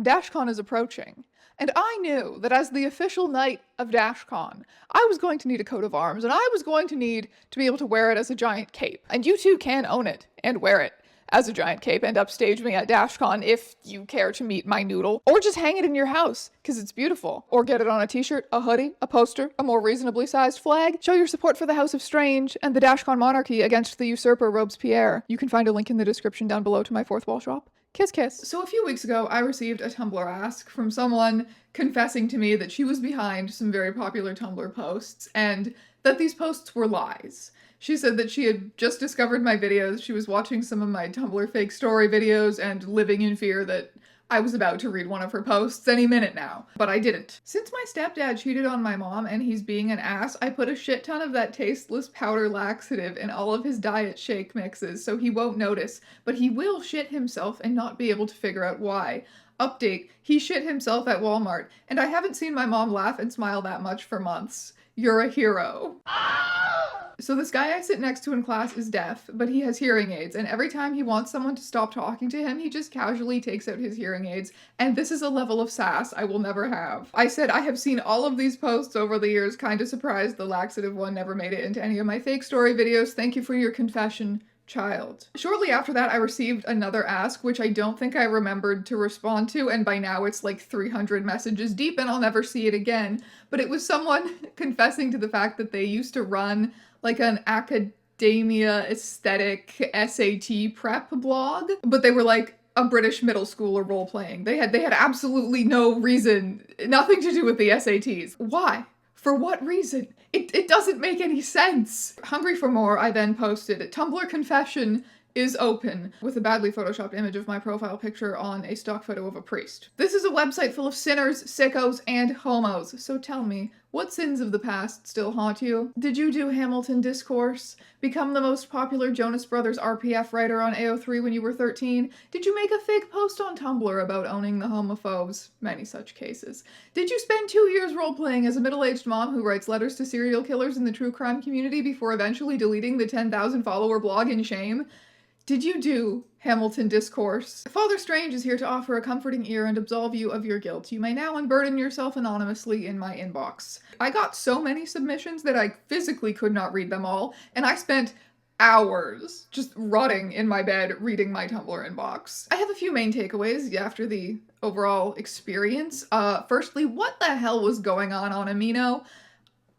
Dashcon is approaching, and I knew that as the official knight of Dashcon, I was going to need a coat of arms, and I was going to need to be able to wear it as a giant cape. And you too can own it and wear it as a giant cape and upstage me at Dashcon if you care to meet my noodle. Or just hang it in your house, because it's beautiful. Or get it on a t-shirt, a hoodie, a poster, a more reasonably sized flag. Show your support for the House of Strange and the Dashcon monarchy against the usurper Robespierre. You can find a link in the description down below to my fourth wall shop. Kiss kiss. So a few weeks ago, I received a Tumblr ask from someone confessing to me that she was behind some very popular Tumblr posts and that these posts were lies. She said that she had just discovered my videos, she was watching some of my Tumblr fake story videos and living in fear that I was about to read one of her posts any minute now, but I didn't. Since my stepdad cheated on my mom and he's being an ass, I put a shit ton of that tasteless powder laxative in all of his diet shake mixes so he won't notice, but he will shit himself and not be able to figure out why. Update, he shit himself at Walmart, and I haven't seen my mom laugh and smile that much for months. You're a hero. So this guy I sit next to in class is deaf, but he has hearing aids, and every time he wants someone to stop talking to him, he just casually takes out his hearing aids, and this is a level of sass I will never have. I said I have seen all of these posts over the years, kinda surprised the laxative one never made it into any of my fake story videos. Thank you for your confession, child. Shortly after that, I received another ask, which I don't think I remembered to respond to, and by now it's like 300 messages deep and I'll never see it again. But it was someone confessing to the fact that they used to run like an academia aesthetic SAT prep blog, but they were like a British middle schooler role-playing. They had absolutely no reason, nothing to do with the SATs. Why? For what reason? It doesn't make any sense. Hungry for more, I then posted, Tumblr Confession is open, with a badly photoshopped image of my profile picture on a stock photo of a priest. This is a website full of sinners, sickos, and homos, so tell me, what sins of the past still haunt you? Did you do Hamilton Discourse? Become the most popular Jonas Brothers RPF writer on AO3 when you were 13? Did you make a fake post on Tumblr about owning the homophobes? Many such cases. Did you spend 2 years role-playing as a middle-aged mom who writes letters to serial killers in the true crime community before eventually deleting the 10,000 follower blog in shame? Did you do Hamilton Discourse? Father Strange is here to offer a comforting ear and absolve you of your guilt. You may now unburden yourself anonymously in my inbox. I got so many submissions that I physically could not read them all, and I spent hours just rotting in my bed reading my Tumblr inbox. I have a few main takeaways after the overall experience. Firstly, what the hell was going on Amino?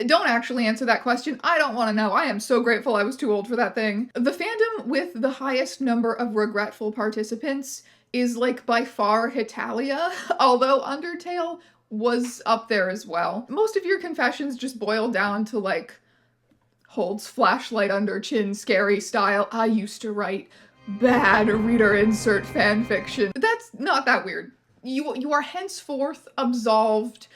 Don't actually answer that question. I don't want to know. I am so grateful I was too old for that thing. The fandom with the highest number of regretful participants is like by far Hitalia, although Undertale was up there as well. Most of your confessions just boil down to like, holds flashlight under chin, scary style. I used to write bad reader insert fanfiction. That's not that weird. You are henceforth absolved.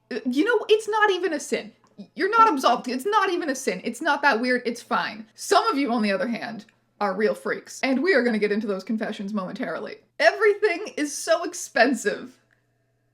You know, it's not even a sin. You're not absolved. It's not even a sin. It's not that weird. It's fine. Some of you, on the other hand, are real freaks. And we are going to get into those confessions momentarily. Everything is so expensive.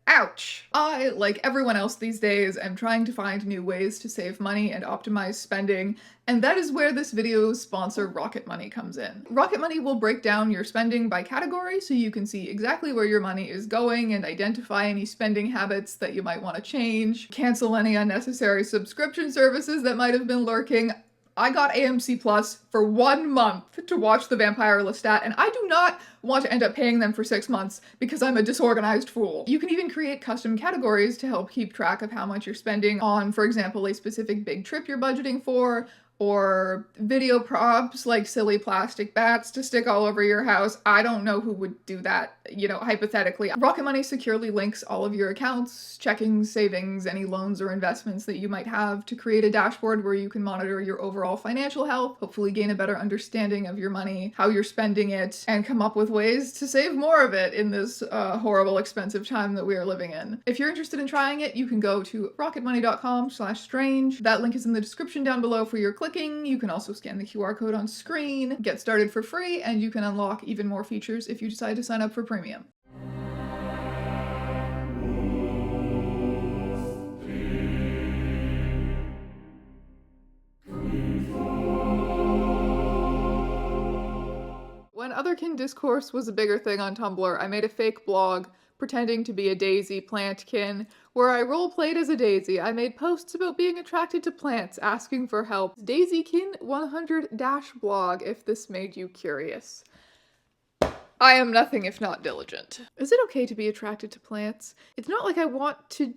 Ouch. I, like everyone else these days, am trying to find new ways to save money and optimize spending, and that is where this video's sponsor Rocket Money comes in. Rocket Money will break down your spending by category so you can see exactly where your money is going and identify any spending habits that you might want to change, cancel any unnecessary subscription services that might have been lurking. I got AMC Plus for 1 month to watch The Vampire Lestat, and I do not want to end up paying them for 6 months because I'm a disorganized fool. You can even create custom categories to help keep track of how much you're spending on, for example, a specific big trip you're budgeting for, or video props like silly plastic bats to stick all over your house. I don't know who would do that, you know, hypothetically. Rocket Money securely links all of your accounts, checking, savings, any loans or investments that you might have to create a dashboard where you can monitor your overall financial health, hopefully gain a better understanding of your money, how you're spending it, and come up with ways to save more of it in this horrible, expensive time that we are living in. If you're interested in trying it, you can go to rocketmoney.com/strange. That link is in the description down below for your click. You can also scan the QR code on screen, get started for free, and you can unlock even more features if you decide to sign up for premium. When Otherkin Discourse was a bigger thing on Tumblr, I made a fake blog pretending to be a daisy plantkin, where I roleplayed as a daisy. I made posts about being attracted to plants, asking for help. Daisykin100-blog if this made you curious. I am nothing if not diligent. Is it okay to be attracted to plants? It's not like I want to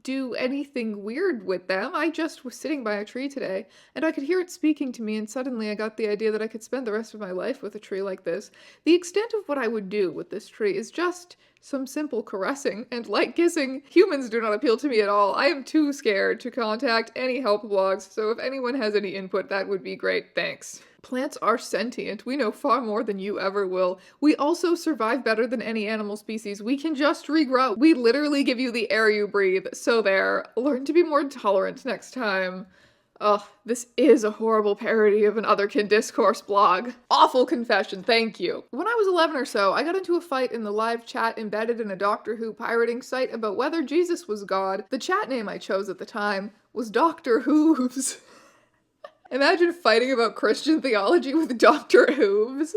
do anything weird with them. I just was sitting by a tree today, and I could hear it speaking to me, and suddenly I got the idea that I could spend the rest of my life with a tree like this. The extent of what I would do with this tree is just some simple caressing and light kissing. Humans do not appeal to me at all. I am too scared to contact any help blogs, so if anyone has any input, that would be great. Thanks. Plants are sentient. We know far more than you ever will. We also survive better than any animal species. We can just regrow. We literally give you the air you breathe. So there. Learn to be more tolerant next time. Ugh, this is a horrible parody of an Otherkin discourse blog. Awful confession, thank you. When I was 11 or so, I got into a fight in the live chat embedded in a Doctor Who pirating site about whether Jesus was God. The chat name I chose at the time was Dr. Hooves. Imagine fighting about Christian theology with Dr. Hooves.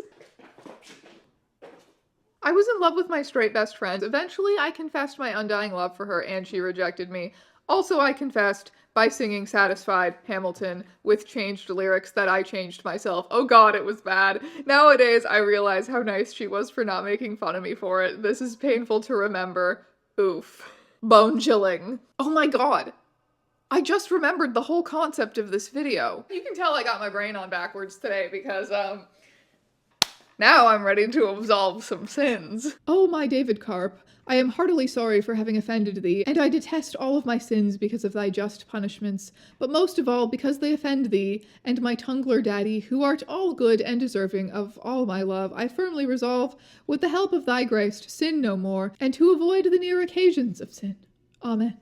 I was in love with my straight best friend. Eventually, I confessed my undying love for her and she rejected me. Also, I confessed by singing Satisfied Hamilton with changed lyrics that I changed myself. Oh god, it was bad. Nowadays, I realize how nice she was for not making fun of me for it. This is painful to remember. Oof. Bone chilling. Oh my god. I just remembered the whole concept of this video. You can tell I got my brain on backwards today because, now I'm ready to absolve some sins. Oh my David Carp, I am heartily sorry for having offended thee, and I detest all of my sins because of thy just punishments, but most of all because they offend thee, and my Tumblr daddy, who art all good and deserving of all my love, I firmly resolve, with the help of thy grace, to sin no more, and to avoid the near occasions of sin. Amen.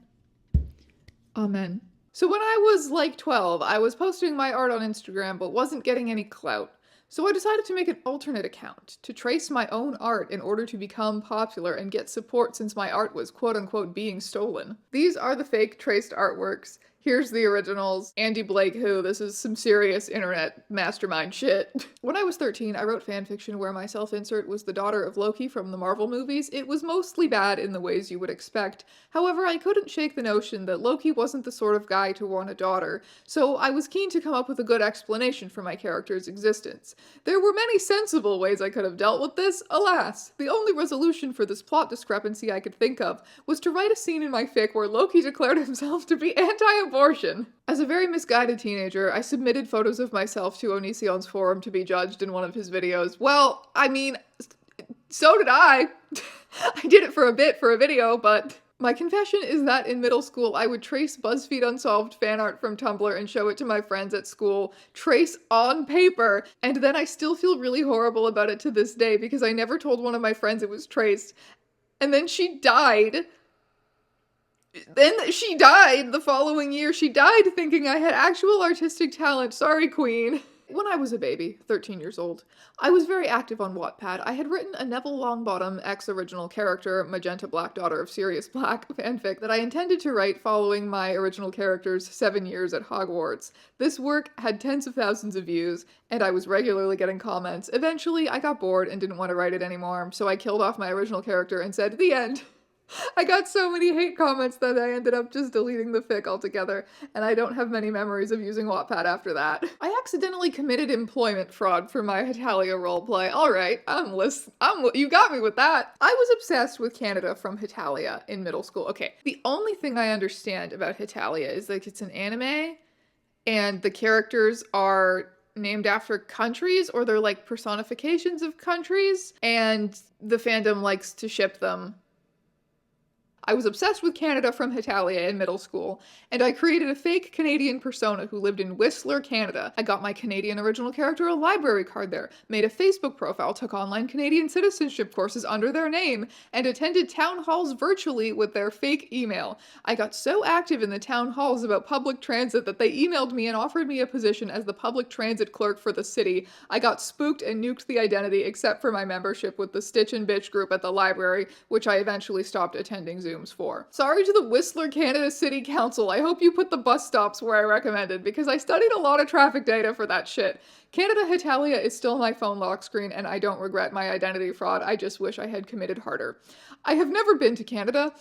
Amen. So when I was like 12, I was posting my art on Instagram but wasn't getting any clout. So I decided to make an alternate account to trace my own art in order to become popular and get support since my art was quote-unquote being stolen. These are the fake traced artworks. Here's the originals. Andy Blake who, this is some serious internet mastermind shit. When I was 13, I wrote fanfiction where my self-insert was the daughter of Loki from the Marvel movies. It was mostly bad in the ways you would expect. However, I couldn't shake the notion that Loki wasn't the sort of guy to want a daughter, so I was keen to come up with a good explanation for my character's existence. There were many sensible ways I could have dealt with this. Alas, the only resolution for this plot discrepancy I could think of was to write a scene in my fic where Loki declared himself to be anti-abortion. As a very misguided teenager, I submitted photos of myself to Onision's forum to be judged in one of his videos. Well, I mean, so did I. I did it for a bit for a video, but... My confession is that in middle school, I would trace BuzzFeed Unsolved fan art from Tumblr and show it to my friends at school, trace on paper, and then I still feel really horrible about it to this day because I never told one of my friends it was traced. And then she died. Then she died the following year. She died thinking I had actual artistic talent. Sorry, queen. When I was a baby, 13 years old, I was very active on Wattpad. I had written a Neville Longbottom ex-original character, Magenta Black Daughter of Sirius Black fanfic that I intended to write following my original character's 7 years at Hogwarts. This work had tens of thousands of views, and I was regularly getting comments. Eventually, I got bored and didn't want to write it anymore, so I killed off my original character and said, "The end." I got so many hate comments that I ended up just deleting the fic altogether, and I don't have many memories of using Wattpad after that. I accidentally committed employment fraud for my Hitalia roleplay. Alright, you got me with that. I was obsessed with Canada from Hitalia in middle school. Okay, the only thing I understand about Hitalia is like it's an anime, and the characters are named after countries, or they're like personifications of countries, and the fandom likes to ship them. I was obsessed with Canada from Hitalia in middle school, and I created a fake Canadian persona who lived in Whistler, Canada. I got my Canadian original character a library card there, made a Facebook profile, took online Canadian citizenship courses under their name, and attended town halls virtually with their fake email. I got so active in the town halls about public transit that they emailed me and offered me a position as the public transit clerk for the city. I got spooked and nuked the identity except for my membership with the Stitch and Bitch group at the library, which I eventually stopped attending Zoom costumes for. Sorry to the Whistler, Canada City Council. I hope you put the bus stops where I recommended, because I studied a lot of traffic data for that shit. Canada Hitalia is still my phone lock screen, and I don't regret my identity fraud. I just wish I had committed harder. I have never been to Canada.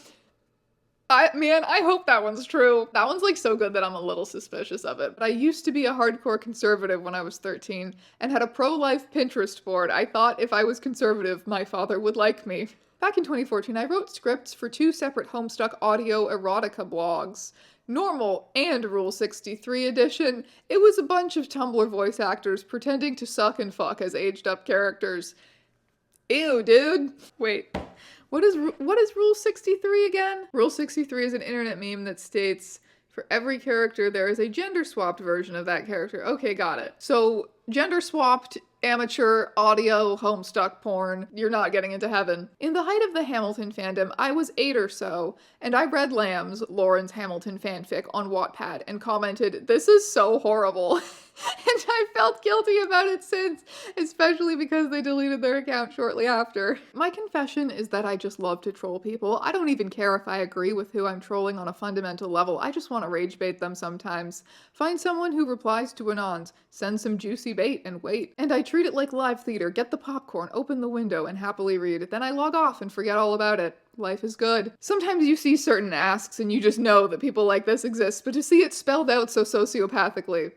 I hope that one's true. That one's like so good that I'm a little suspicious of it. But I used to be a hardcore conservative when I was 13 and had a pro-life Pinterest board. I thought if I was conservative, my father would like me. Back in 2014, I wrote scripts for 2 separate Homestuck audio erotica blogs. Normal and Rule 63 edition. It was a bunch of Tumblr voice actors pretending to suck and fuck as aged up characters. Ew, dude. Wait. What is Rule 63 again? Rule 63 is an internet meme that states, for every character there is a gender-swapped version of that character. Okay, got it. So, gender-swapped, amateur, audio, Homestuck porn, you're not getting into heaven. In the height of the Hamilton fandom, I was 8 or so, and I read Lamb's, Lauren's Hamilton fanfic, on Wattpad and commented, "This is so horrible." And I felt guilty about it since, especially because they deleted their account shortly after. My confession is that I just love to troll people. I don't even care if I agree with who I'm trolling on a fundamental level. I just want to rage bait them sometimes. Find someone who replies to ÄONS, send some juicy bait and wait. And I treat it like live theater, get the popcorn, open the window, and happily read. Then I log off and forget all about it. Life is good. Sometimes you see certain asks and you just know that people like this exist, but to see it spelled out so sociopathically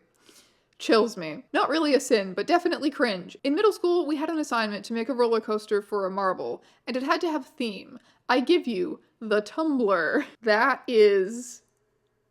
chills me. Not really a sin, but definitely cringe. In middle school, we had an assignment to make a roller coaster for a marble, and it had to have a theme. I give you the Tumblr. That is...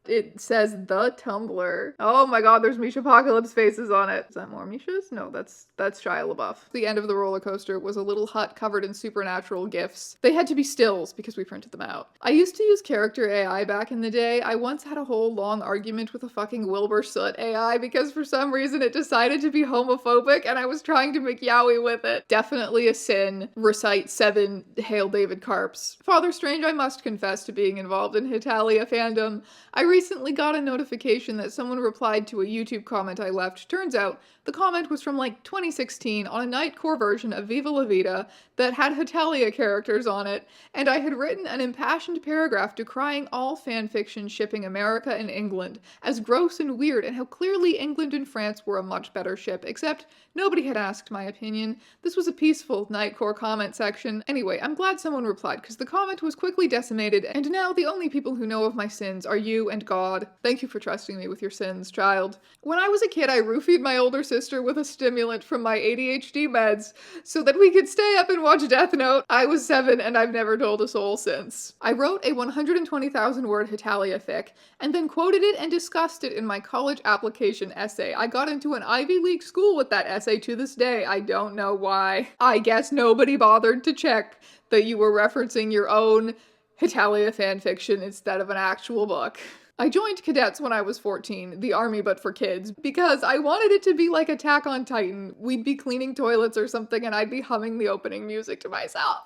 It says the Tumblr. Oh my god, there's Misha Apocalypse faces on it. Is that more Misha's? No, that's Shia LaBeouf. The end of the roller coaster was a little hut covered in supernatural gifs. They had to be stills because we printed them out. I used to use character AI back in the day. I once had a whole long argument with a fucking Wilbur Soot AI because for some reason it decided to be homophobic and I was trying to make yaoi with it. Definitely a sin. Recite 7 Hail David Carps. Father Strange, I must confess to being involved in Hitalia fandom. I recently got a notification that someone replied to a YouTube comment I left. Turns out the comment was from like 2016 on a Nightcore version of Viva La Vida that had Hitalia characters on it, and I had written an impassioned paragraph decrying all fanfiction shipping America and England as gross and weird, and how clearly England and France were a much better ship, except nobody had asked my opinion. This was a peaceful Nightcore comment section. Anyway, I'm glad someone replied, because the comment was quickly decimated, and now the only people who know of my sins are you and God. Thank you for trusting me with your sins, child. When I was a kid, I roofied my older sister with a stimulant from my ADHD meds so that we could stay up and watch Death Note. I was 7 and I've never told a soul since. I wrote a 120,000 word Hitalia fic and then quoted it and discussed it in my college application essay. I got into an Ivy League school with that essay to this day. I don't know why. I guess nobody bothered to check that you were referencing your own Hitalia fanfiction instead of an actual book. I joined cadets when I was 14, the army but for kids, because I wanted it to be like Attack on Titan. We'd be cleaning toilets or something and I'd be humming the opening music to myself.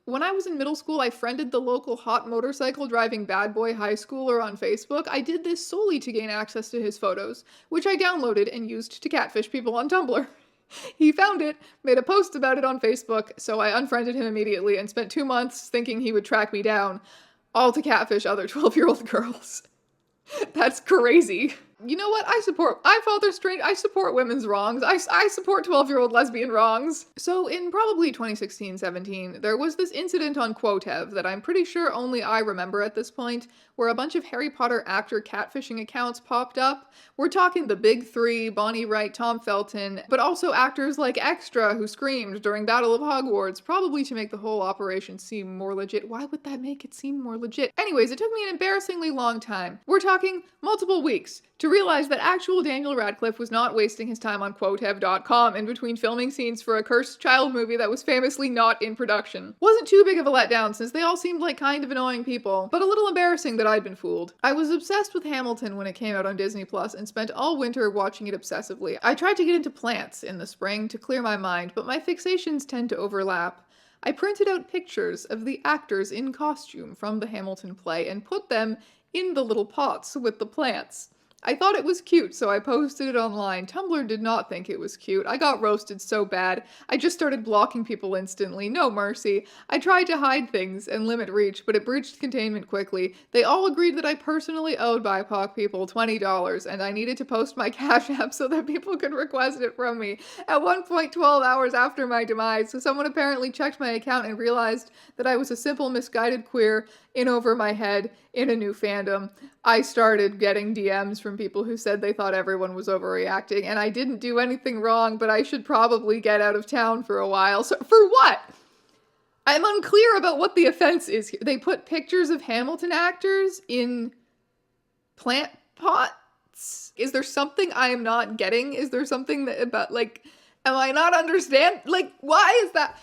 When I was in middle school, I friended the local hot motorcycle driving bad boy high schooler on Facebook. I did this solely to gain access to his photos, which I downloaded and used to catfish people on Tumblr. He found it, made a post about it on Facebook, so I unfriended him immediately and spent 2 months thinking he would track me down, all to catfish other 12-year-old girls. That's crazy. You know what? I support women's wrongs. I support 12-year-old lesbian wrongs. So in probably 2016-17, there was this incident on Quotev that I'm pretty sure only I remember at this point, where a bunch of Harry Potter actor catfishing accounts popped up. We're talking the big 3, Bonnie Wright, Tom Felton, but also actors like Extra who screamed during Battle of Hogwarts, probably to make the whole operation seem more legit. Why would that make it seem more legit? Anyways, it took me an embarrassingly long time. We're talking multiple weeks to realize that actual Daniel Radcliffe was not wasting his time on Quotev.com in between filming scenes for a cursed child movie that was famously not in production. Wasn't too big of a letdown since they all seemed like kind of annoying people, but a little embarrassing that I'd been fooled. I was obsessed with Hamilton when it came out on Disney Plus and spent all winter watching it obsessively. I tried to get into plants in the spring to clear my mind, but my fixations tend to overlap. I printed out pictures of the actors in costume from the Hamilton play and put them in the little pots with the plants. I thought it was cute, so I posted it online. Tumblr did not think it was cute. I got roasted so bad. I just started blocking people instantly. No mercy. I tried to hide things and limit reach, but it breached containment quickly. They all agreed that I personally owed BIPOC people $20, and I needed to post my Cash App so that people could request it from me. At one point, 12 hours after my demise, so someone apparently checked my account and realized that I was a simple, misguided queer in over my head in a new fandom. I started getting DMs from people who said they thought everyone was overreacting, and I didn't do anything wrong, but I should probably get out of town for a while. So, for what? I'm unclear about what the offense is here. They put pictures of Hamilton actors in plant pots? Is there something I am not getting? Is there something that about, like, am I not understand? Like, why is that?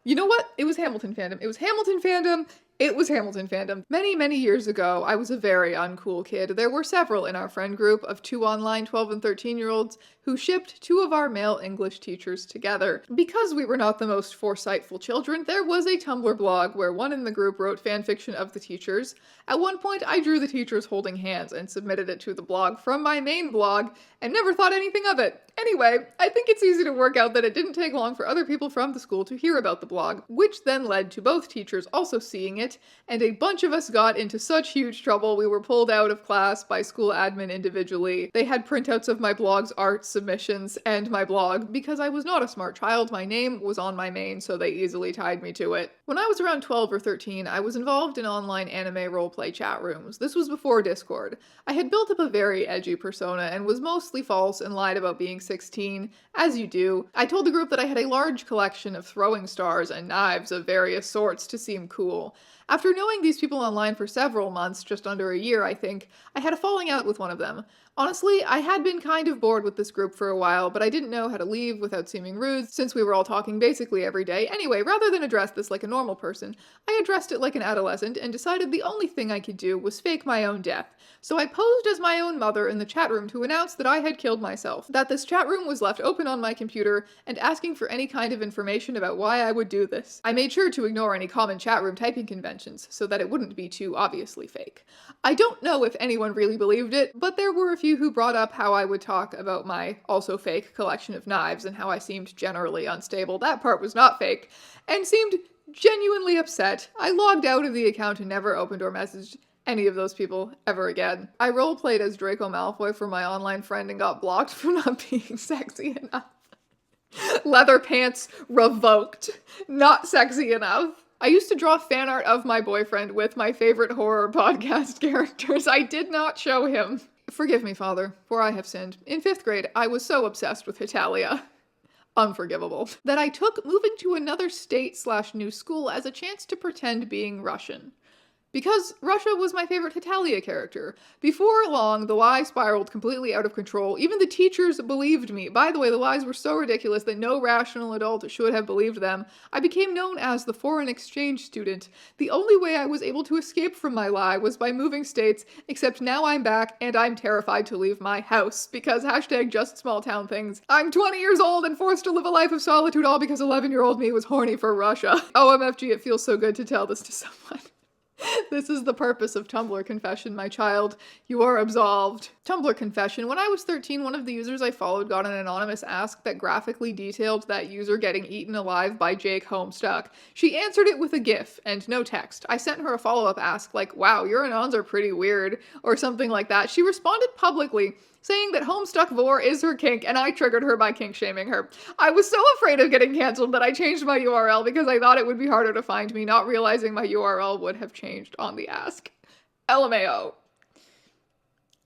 You know what? It was Hamilton fandom. It was Hamilton fandom. It was Hamilton fandom. Many, many years ago, I was a very uncool kid. There were several in our friend group of 2 online 12 and 13-year-olds who shipped 2 of our male English teachers together. Because we were not the most foresightful children, there was a Tumblr blog where one in the group wrote fanfiction of the teachers. At one point, I drew the teachers holding hands and submitted it to the blog from my main blog and never thought anything of it. Anyway, I think it's easy to work out that it didn't take long for other people from the school to hear about the blog, which then led to both teachers also seeing it, and a bunch of us got into such huge trouble we were pulled out of class by school admin individually. They had printouts of my blog's art submissions and my blog. Because I was not a smart child, my name was on my main, so they easily tied me to it. When I was around 12 or 13, I was involved in online anime roleplay chat rooms. This was before Discord. I had built up a very edgy persona and was mostly false and lied about being 16, as you do. I told the group that I had a large collection of throwing stars and knives of various sorts to seem cool. After knowing these people online for several months, just under a year I think, I had a falling out with one of them. Honestly, I had been kind of bored with this group for a while, but I didn't know how to leave without seeming rude, since we were all talking basically every day. Anyway, rather than address this like a normal person, I addressed it like an adolescent and decided the only thing I could do was fake my own death. So I posed as my own mother in the chat room to announce that I had killed myself, that this chat room was left open on my computer, and asking for any kind of information about why I would do this. I made sure to ignore any common chat room typing conventions, so that it wouldn't be too obviously fake. I don't know if anyone really believed it, but there were a few who brought up how I would talk about my also fake collection of knives and how I seemed generally unstable. That part was not fake, and seemed genuinely upset. I logged out of the account and never opened or messaged any of those people ever again. I roleplayed as Draco Malfoy for my online friend and got blocked for not being sexy enough. Leather pants revoked. Not sexy enough. I used to draw fan art of my boyfriend with my favorite horror podcast characters. I did not show him. Forgive me, Father, for I have sinned. In 5th grade, I was so obsessed with Hitalia. Unforgivable. That I took moving to another state/new school as a chance to pretend being Russian. Because Russia was my favorite Hitalia character. Before long, the lie spiraled completely out of control. Even the teachers believed me. By the way, the lies were so ridiculous that no rational adult should have believed them. I became known as the foreign exchange student. The only way I was able to escape from my lie was by moving states, except now I'm back and I'm terrified to leave my house. Because hashtag just small town things. I'm 20 years old and forced to live a life of solitude all because 11-year-old me was horny for Russia. OMFG, it feels so good to tell this to someone. This is the purpose of Tumblr Confession, my child. You are absolved. Tumblr Confession. When I was 13, one of the users I followed got an anonymous ask that graphically detailed that user getting eaten alive by Jake Homestuck. She answered it with a GIF and no text. I sent her a follow-up ask like, wow, your anons are pretty weird, or something like that. She responded publicly, saying that Homestuck Vor is her kink, and I triggered her by kink-shaming her. I was so afraid of getting cancelled that I changed my URL because I thought it would be harder to find me, not realizing my URL would have changed on the ask. LMAO.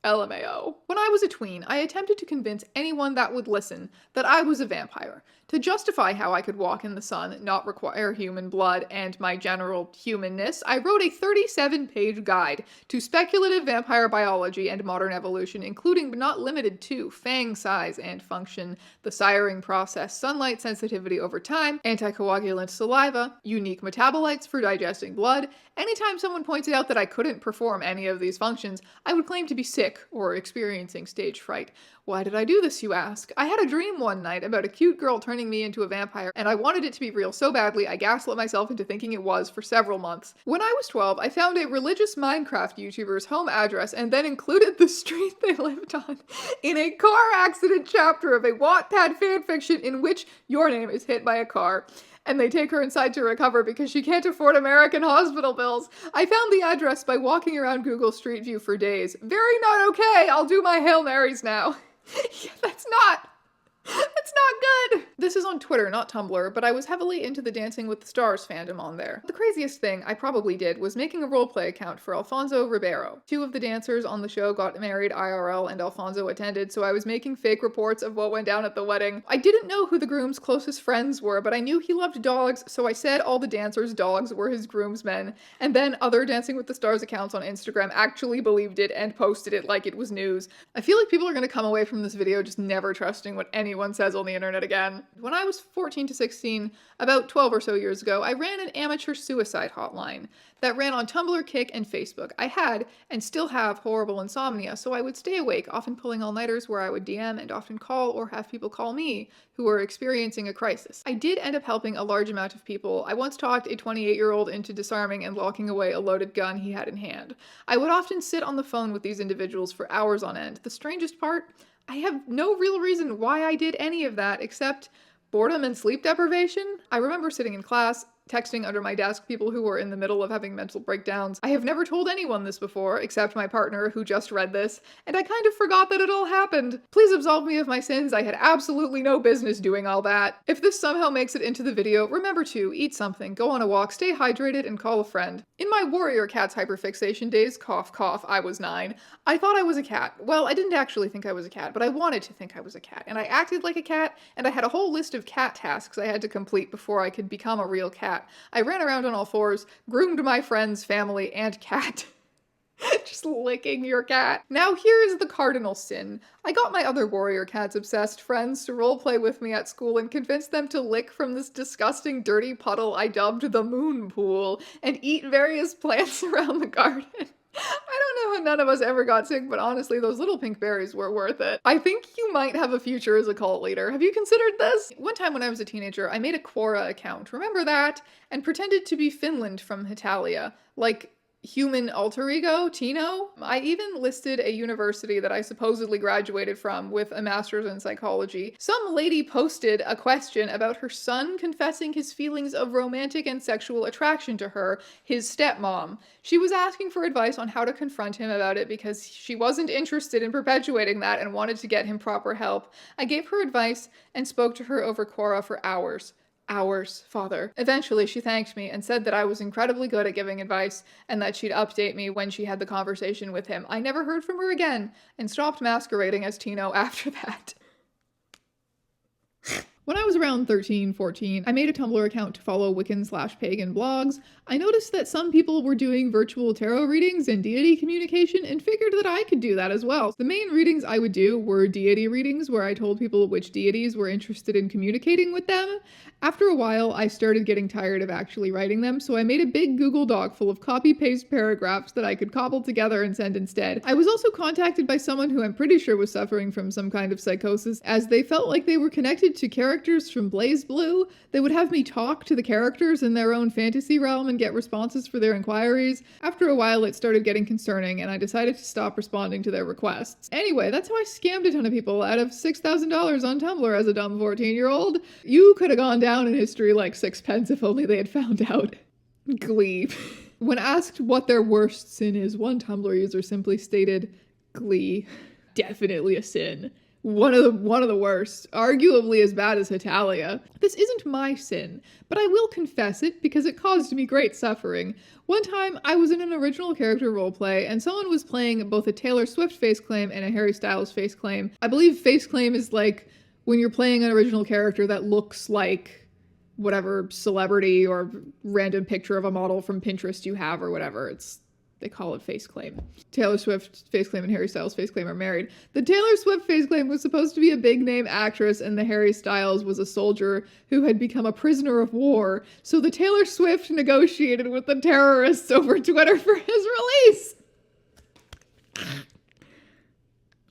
LMAO. When I was a tween, I attempted to convince anyone that would listen that I was a vampire. To justify how I could walk in the sun, not require human blood, and my general humanness, I wrote a 37-page guide to speculative vampire biology and modern evolution, including but not limited to fang size and function, the siring process, sunlight sensitivity over time, anticoagulant saliva, unique metabolites for digesting blood. Anytime someone pointed out that I couldn't perform any of these functions, I would claim to be sick or experiencing stage fright. Why did I do this, you ask? I had a dream one night about a cute girl turning turning me into a vampire, and I wanted it to be real so badly I gaslit myself into thinking it was for several months. When I was 12, I found a religious Minecraft YouTuber's home address and then included the street they lived on in a car accident chapter of a Wattpad fanfiction in which your name is hit by a car, and they take her inside to recover because she can't afford American hospital bills. I found the address by walking around Google Street View for days. Very not okay. I'll do my Hail Marys now. Yeah, that's not good. This is on Twitter, not Tumblr, but I was heavily into the Dancing with the Stars fandom on there. The craziest thing I probably did was making a roleplay account for Alfonso Ribeiro. 2 of the dancers on the show got married IRL and Alfonso attended, so I was making fake reports of what went down at the wedding. I didn't know who the groom's closest friends were, but I knew he loved dogs, so I said all the dancers' dogs were his groomsmen, and then other Dancing with the Stars accounts on Instagram actually believed it and posted it like it was news. I feel like people are gonna come away from this video just never trusting what anyone says on the internet again. When I was 14 to 16, about 12 or so years ago, I ran an amateur suicide hotline that ran on Tumblr, Kick, and Facebook. I had, and still have, horrible insomnia, so I would stay awake, often pulling all-nighters where I would DM and often call or have people call me who were experiencing a crisis. I did end up helping a large amount of people. I once talked a 28-year-old into disarming and locking away a loaded gun he had in hand. I would often sit on the phone with these individuals for hours on end. The strangest part? I have no real reason why I did any of that except boredom and sleep deprivation. I remember sitting in class, texting under my desk people who were in the middle of having mental breakdowns. I have never told anyone this before, except my partner who just read this, and I kind of forgot that it all happened. Please absolve me of my sins. I had absolutely no business doing all that. If this somehow makes it into the video, remember to eat something, go on a walk, stay hydrated, and call a friend. In my warrior cat's hyperfixation days, cough cough, I was 9, I thought I was a cat. Well, I didn't actually think I was a cat, but I wanted to think I was a cat, and I acted like a cat, and I had a whole list of cat tasks I had to complete before I could become a real cat. I ran around on all fours, groomed my friends, family, and cat. Just licking your cat. Now here's the cardinal sin. I got my other warrior cats obsessed friends to roleplay with me at school and convinced them to lick from this disgusting dirty puddle I dubbed the moon pool and eat various plants around the garden. I don't know how none of us ever got sick, but honestly, those little pink berries were worth it. I think you might have a future as a cult leader. Have you considered this? One time when I was a teenager, I made a Quora account, remember that? And pretended to be Finland from Hitalia, like human alter ego, Tino. I even listed a university that I supposedly graduated from with a master's in psychology. Some lady posted a question about her son confessing his feelings of romantic and sexual attraction to her, his stepmom. She was asking for advice on how to confront him about it because she wasn't interested in perpetuating that and wanted to get him proper help. I gave her advice and spoke to her over Quora for hours. Hours, father. Eventually, she thanked me and said that I was incredibly good at giving advice and that she'd update me when she had the conversation with him. I never heard from her again and stopped masquerading as Tino after that. When I was around 13, 14, I made a Tumblr account to follow Wiccan/pagan blogs. I noticed that some people were doing virtual tarot readings and deity communication and figured that I could do that as well. The main readings I would do were deity readings where I told people which deities were interested in communicating with them. After a while, I started getting tired of actually writing them, so I made a big Google Doc full of copy-paste paragraphs that I could cobble together and send instead. I was also contacted by someone who I'm pretty sure was suffering from some kind of psychosis, as they felt like they were connected to characters from Blaze Blue. They would have me talk to the characters in their own fantasy realm and get responses for their inquiries. After a while, it started getting concerning, and I decided to stop responding to their requests. Anyway, that's how I scammed a ton of people out of $6,000 on Tumblr as a dumb 14-year-old. You could have gone down in history like sixpence if only they had found out. Glee. When asked what their worst sin is, one Tumblr user simply stated, Glee. Definitely a sin. One of the worst, arguably as bad as Hitalia. This isn't my sin, but I will confess it because it caused me great suffering. One time, I was in an original character roleplay, and someone was playing both a Taylor Swift face claim and a Harry Styles face claim. I believe face claim is like when you're playing an original character that looks like whatever celebrity or random picture of a model from Pinterest you have or whatever. They call it face claim. Taylor Swift face claim and Harry Styles face claim are married. The Taylor Swift face claim was supposed to be a big name actress, and the Harry Styles was a soldier who had become a prisoner of war. So the Taylor Swift negotiated with the terrorists over Twitter for his release.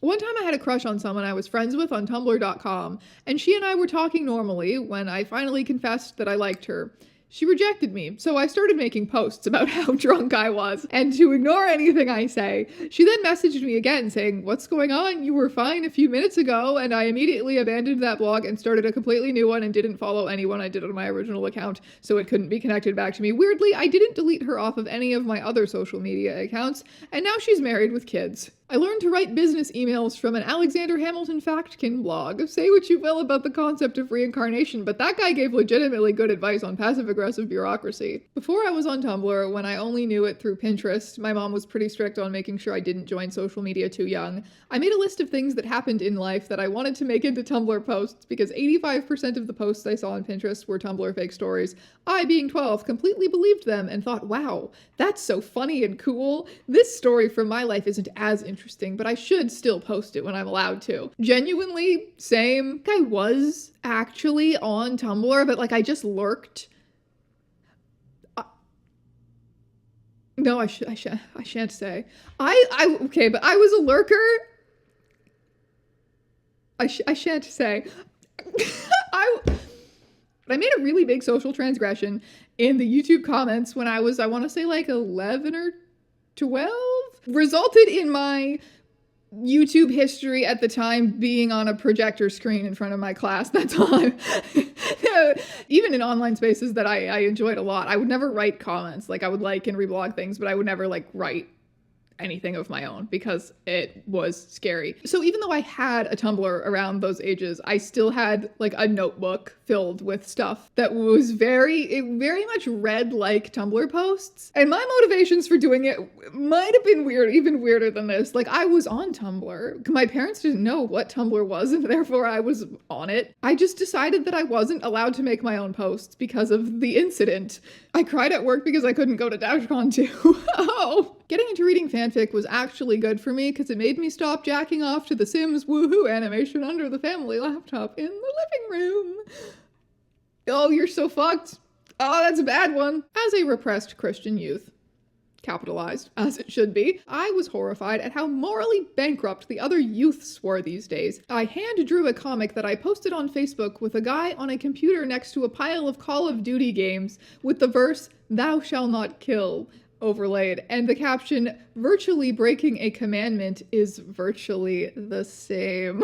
One time I had a crush on someone I was friends with on Tumblr.com, and she and I were talking normally when I finally confessed that I liked her. She rejected me, so I started making posts about how drunk I was, and to ignore anything I say. She then messaged me again saying, "What's going on? You were fine a few minutes ago," and I immediately abandoned that blog and started a completely new one and didn't follow anyone I did on my original account, so it couldn't be connected back to me. Weirdly, I didn't delete her off of any of my other social media accounts, and now she's married with kids. I learned to write business emails from an Alexander Hamilton Factkin blog. Say what you will about the concept of reincarnation, but that guy gave legitimately good advice on passive-aggressive bureaucracy. Before I was on Tumblr, when I only knew it through Pinterest, my mom was pretty strict on making sure I didn't join social media too young. I made a list of things that happened in life that I wanted to make into Tumblr posts because 85% of the posts I saw on Pinterest were Tumblr fake stories. I, being 12, completely believed them and thought, wow, that's so funny and cool. This story from my life isn't as interesting, but I should still post it when I'm allowed to. Genuinely, same. I was actually on Tumblr, but like I just lurked. No, I shan't say. Okay, but I was a lurker. I shan't say. I made a really big social transgression in the YouTube comments when I was, I want to say like 11 or 12, resulted in my YouTube history at the time being on a projector screen in front of my class that time. Even in online spaces that I enjoyed a lot, I would never write comments. Like I would like and reblog things, but I would never like write anything of my own because it was scary. So even though I had a Tumblr around those ages, I still had like a notebook filled with stuff that was very much read like Tumblr posts. And my motivations for doing it might have been weird, even weirder than this. Like I was on Tumblr. My parents didn't know what Tumblr was and therefore I was on it. I just decided that I wasn't allowed to make my own posts because of the incident. I cried at work because I couldn't go to Dashcon too. Oh! Getting into reading fanfic was actually good for me because it made me stop jacking off to the Sims woohoo animation under the family laptop in the living room. Oh, you're so fucked. Oh, that's a bad one. As a repressed Christian youth, capitalized, as it should be, I was horrified at how morally bankrupt the other youths were these days. I hand drew a comic that I posted on Facebook with a guy on a computer next to a pile of Call of Duty games with the verse, "Thou shalt not kill," overlaid, and the caption, "Virtually breaking a commandment is virtually the same."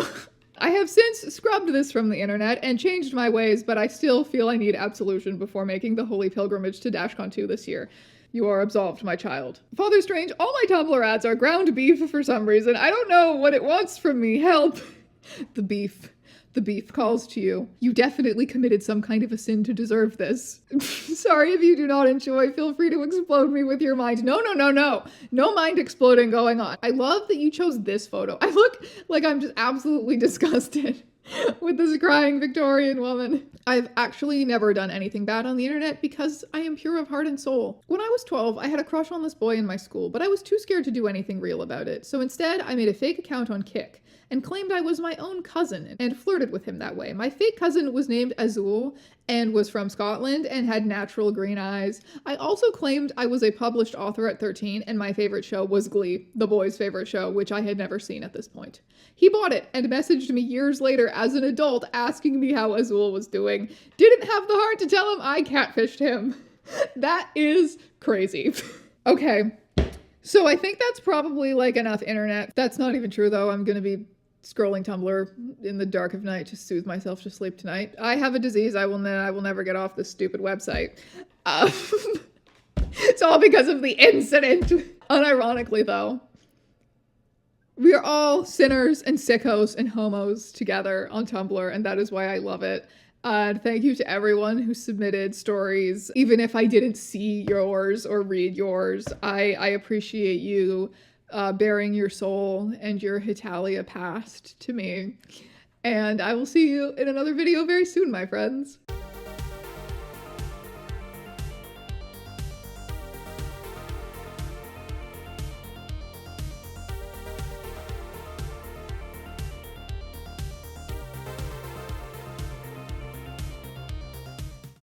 I have since scrubbed this from the internet and changed my ways, but I still feel I need absolution before making the holy pilgrimage to Dashcon 2 this year. You are absolved, my child. Father Strange, all my Tumblr ads are ground beef for some reason. I don't know what it wants from me. Help. The beef. The beef calls to you. You definitely committed some kind of a sin to deserve this. Sorry if you do not enjoy. Feel free to explode me with your mind. No. No mind exploding going on. I love that you chose this photo. I look like I'm just absolutely disgusted with this crying Victorian woman. I've actually never done anything bad on the internet because I am pure of heart and soul. When I was 12, I had a crush on this boy in my school, but I was too scared to do anything real about it. So instead, I made a fake account on Kik and claimed I was my own cousin and flirted with him that way. My fake cousin was named Azul and was from Scotland and had natural green eyes. I also claimed I was a published author at 13 and my favorite show was Glee, the boys' favorite show, which I had never seen at this point. He bought it and messaged me years later as an adult asking me how Azul was doing. Didn't have the heart to tell him I catfished him. That is crazy. Okay, so I think that's probably like enough internet. That's not even true though. I'm gonna be scrolling Tumblr in the dark of night to soothe myself to sleep tonight. I have a disease. I will never get off this stupid website. It's all because of the incident. Unironically though, we are all sinners and sickos and homos together on Tumblr, and that is why I love it. Thank you to everyone who submitted stories. Even if I didn't see yours or read yours, I appreciate you bearing your soul and your Hitalia past to me. And I will see you in another video very soon, my friends.